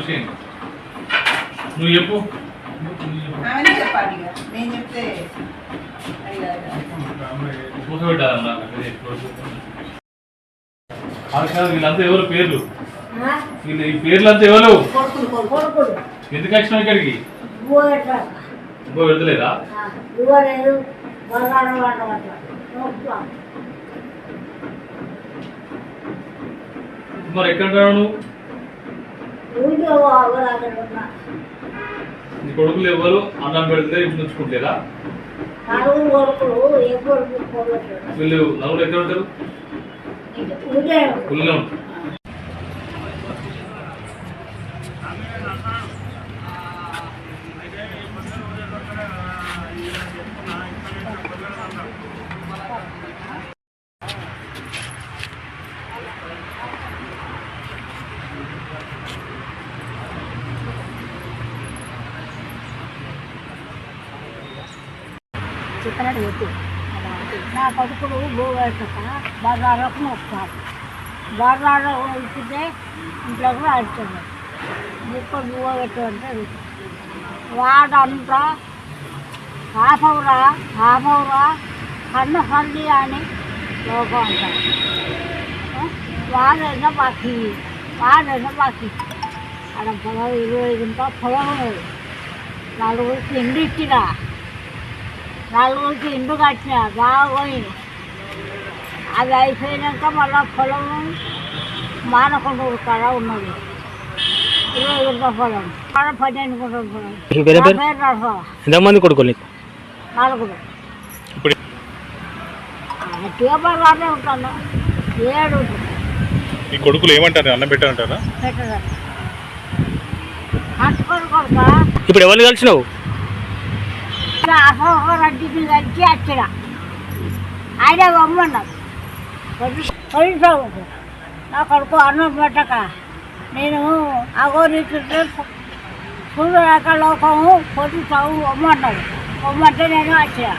విషయం నువ్వు చెప్పు. కూర్చోబెట్టాలన్నా వీళ్ళంతా ఎవరు పేర్లు? వీళ్ళు ఈ పేర్లంతా ఎవరు? ఎందుకు వచ్చినావు ఇక్కడికి? పెడతలేదా? మరి ఎక్కడ నువ్వు? నీ కొడుకులు ఎవరు అన్నం పెడితే ఇప్పుడు ఉంచుకుంటారా? వీళ్ళు నలుగురు ఎక్కడ ఉంటారు? ఊళ్ళో ఉంటారు. చెప్పినట్టు చెప్పు. నా కొడుకులు భూవేట బజార్లకు వస్తారు. బజార్లో ఇచ్చితే ఇంట్లో కూడా ఆడుతుంది. ముక్కలు భూవేట అంటే వాడంతా హాఫవురా కన్న హల్లి అని లోకం అంటారు. వాడైనా బాకీ అక్కడ పొలం 20 గుంటల పొలం ఉన్నది. నలుగురికి ఇండు ఇచ్చిరా, నలుగురికి ఇండు కట్టిన బాగా పోయింది. అది అయిపోయినాక మళ్ళీ పొలం మానకుండా కాడ ఉన్నది 20 గుంటల పొలం, కాడ 12 గుంటల పొలం. ఎంతమంది కొడుకులు? నలుగురు. గట్టిగా బాగానే ఉంటాను. 7 ఉంటుంది. ఈ కొడుకులు ఏమంటారు? అన్నం పెట్టారంటారా? పెట్టదా కట్టుకొని కొడుక. ఇప్పుడు ఎవరు కలిసినావు? రెడ్డికి కలిసి వచ్చిన ఆయన బొమ్మన్నారు కొలిసావు. నా కొడుకు అన్నం పెట్టక నేను అగోరిస్తుంటే సూర్యరేఖ లోకము పొద్దు చదువు బొమ్మన్నాడు. బొమ్మంటే నేను వచ్చిన.